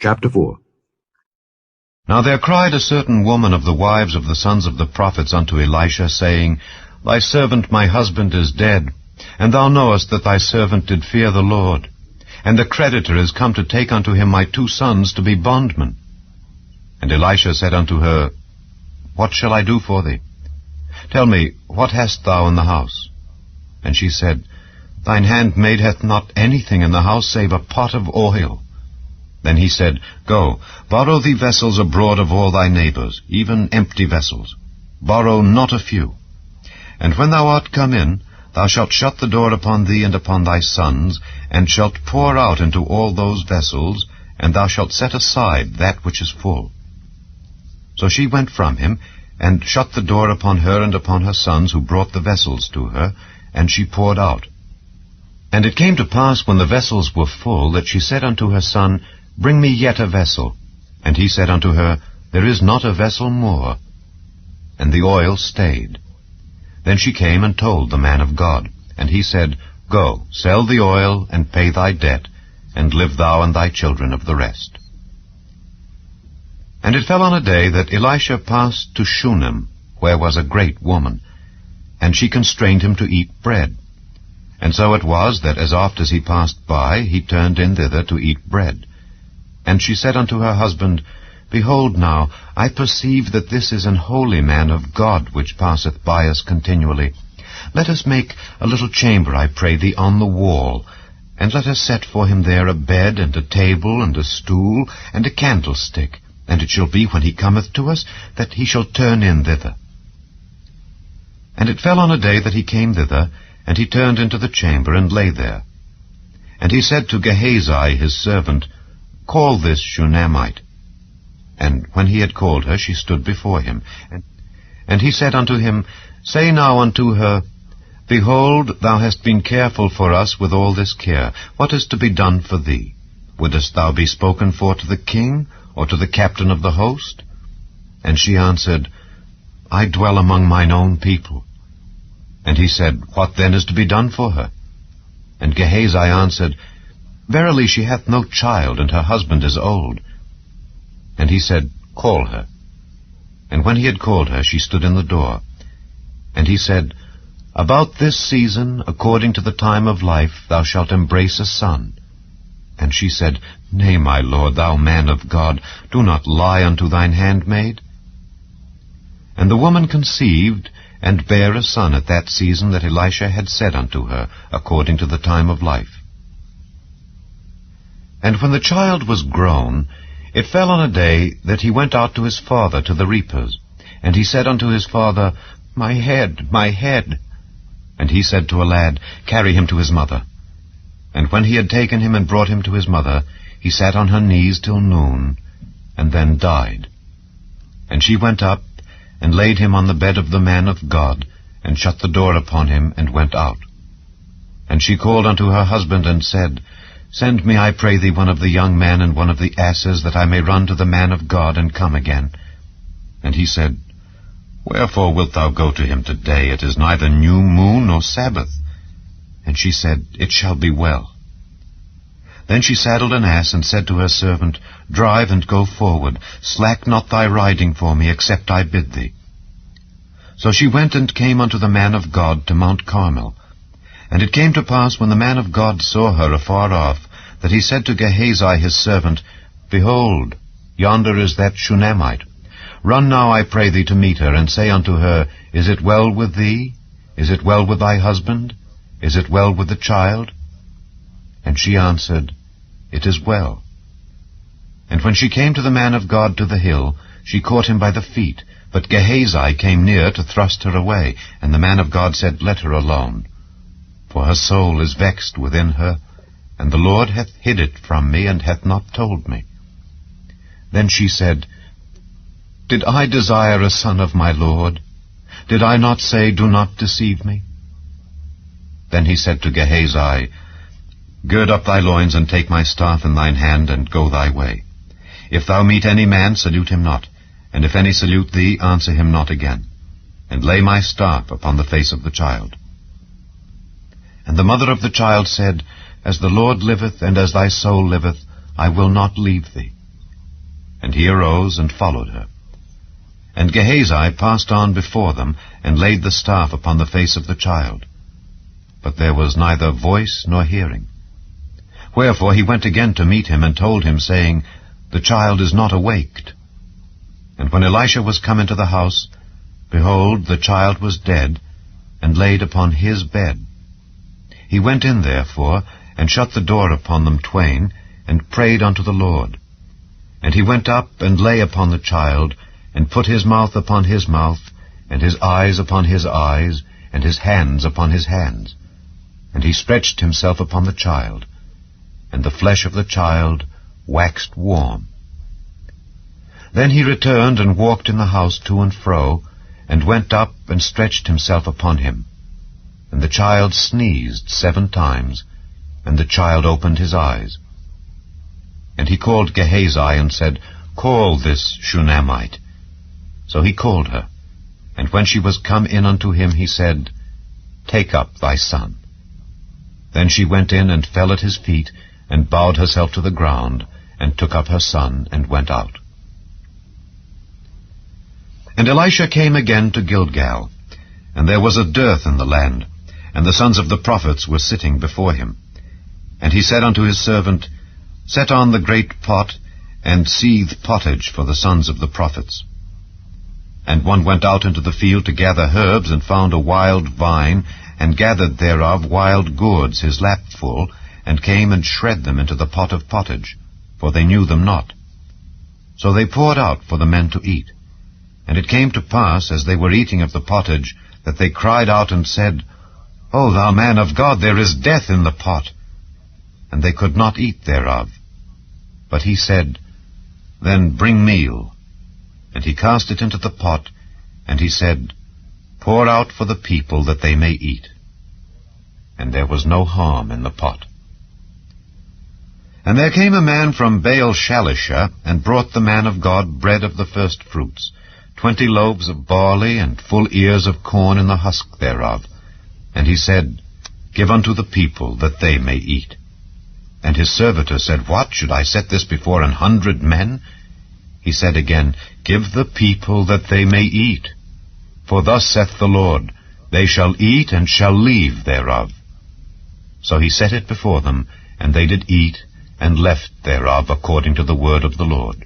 Chapter 4. Now there cried a certain woman of the wives of the sons of the prophets unto Elisha, saying, Thy servant my husband is dead, and thou knowest that thy servant did fear the Lord. And the creditor is come to take unto him my 2 sons to be bondmen. And Elisha said unto her, What shall I do for thee? Tell me, what hast thou in the house? And she said, Thine handmaid hath not anything in the house save a pot of oil. Then he said, Go, borrow thee vessels abroad of all thy neighbors, even empty vessels. Borrow not a few. And when thou art come in, thou shalt shut the door upon thee and upon thy sons, and shalt pour out into all those vessels, and thou shalt set aside that which is full. So she went from him, and shut the door upon her and upon her sons, who brought the vessels to her, and she poured out. And it came to pass, when the vessels were full, that she said unto her son, Bring me yet a vessel. And he said unto her, There is not a vessel more. And the oil stayed. Then she came and told the man of God. And he said, Go, sell the oil, and pay thy debt, and live thou and thy children of the rest. And it fell on a day that Elisha passed to Shunem, where was a great woman, and she constrained him to eat bread. And so it was, that as oft as he passed by, he turned in thither to eat bread. And she said unto her husband, Behold now, I perceive that this is an holy man of God, which passeth by us continually. Let us make a little chamber, I pray thee, on the wall, and let us set for him there a bed, and a table, and a stool, and a candlestick. And it shall be, when he cometh to us, that he shall turn in thither. And it fell on a day that he came thither, and he turned into the chamber, and lay there. And he said to Gehazi his servant, Call this Shunammite. And when he had called her, she stood before him. And he said unto him, Say now unto her, Behold, thou hast been careful for us with all this care. What is to be done for thee? Wouldest thou be spoken for to the king, or to the captain of the host? And she answered, I dwell among mine own people. And he said, What then is to be done for her? And Gehazi answered, Verily she hath no child, and her husband is old. And he said, Call her. And when he had called her, she stood in the door. And he said, About this season, according to the time of life, thou shalt embrace a son. And she said, Nay, my lord, thou man of God, do not lie unto thine handmaid. And the woman conceived, and bare a son at that season that Elisha had said unto her, according to the time of life. And when the child was grown, it fell on a day that he went out to his father to the reapers. And he said unto his father, My head, my head. And he said to a lad, Carry him to his mother. And when he had taken him and brought him to his mother, he sat on her knees till noon, and then died. And she went up, and laid him on the bed of the man of God, and shut the door upon him, and went out. And she called unto her husband, and said, Send me, I pray thee, one of the young men and one of the asses, that I may run to the man of God, and come again. And he said, Wherefore wilt thou go to him today? It is neither new moon nor Sabbath. And she said, It shall be well. Then she saddled an ass, and said to her servant, Drive and go forward. Slack not thy riding for me, except I bid thee. So she went and came unto the man of God to Mount Carmel. And it came to pass, when the man of God saw her afar off, that he said to Gehazi his servant, Behold, yonder is that Shunammite. Run now, I pray thee, to meet her, and say unto her, Is it well with thee? Is it well with thy husband? Is it well with the child? And she answered, It is well. And when she came to the man of God to the hill, she caught him by the feet. But Gehazi came near to thrust her away. And the man of God said, Let her alone. For her soul is vexed within her, and the Lord hath hid it from me, and hath not told me. Then she said, Did I desire a son of my Lord? Did I not say, Do not deceive me? Then he said to Gehazi, Gird up thy loins, and take my staff in thine hand, and go thy way. If thou meet any man, salute him not, and if any salute thee, answer him not again. And lay my staff upon the face of the child. And the mother of the child said, As the Lord liveth, and as thy soul liveth, I will not leave thee. And he arose and followed her. And Gehazi passed on before them, and laid the staff upon the face of the child. But there was neither voice nor hearing. Wherefore he went again to meet him, and told him, saying, The child is not awaked. And when Elisha was come into the house, behold, the child was dead, and laid upon his bed. He went in therefore, and shut the door upon them twain, and prayed unto the Lord. And he went up, and lay upon the child, and put his mouth upon his mouth, and his eyes upon his eyes, and his hands upon his hands. And he stretched himself upon the child, and the flesh of the child waxed warm. Then he returned and walked in the house to and fro, and went up and stretched himself upon him. And the child sneezed 7 times, and the child opened his eyes. And he called Gehazi, and said, Call this Shunammite. So he called her. And when she was come in unto him, he said, Take up thy son. Then she went in and fell at his feet, and bowed herself to the ground, and took up her son, and went out. And Elisha came again to Gilgal, and there was a dearth in the land, and the sons of the prophets were sitting before him. And he said unto his servant, Set on the great pot, and seethe pottage for the sons of the prophets. And one went out into the field to gather herbs, and found a wild vine, and gathered thereof wild gourds his lap full, and came and shred them into the pot of pottage, for they knew them not. So they poured out for the men to eat. And it came to pass, as they were eating of the pottage, that they cried out and said, O thou man of God, there is death in the pot. And they could not eat thereof. But he said, Then bring meal. And he cast it into the pot, and he said, Pour out for the people that they may eat. And there was no harm in the pot. And there came a man from Baal-shalisha, and brought the man of God bread of the first fruits, 20 loaves of barley, and full ears of corn in the husk thereof. And he said, Give unto the people, that they may eat. And his servitor said, What, should I set this before 100 men? He said again, Give the people, that they may eat. For thus saith the Lord, They shall eat, and shall leave thereof. So he set it before them, and they did eat, and left thereof according to the word of the Lord.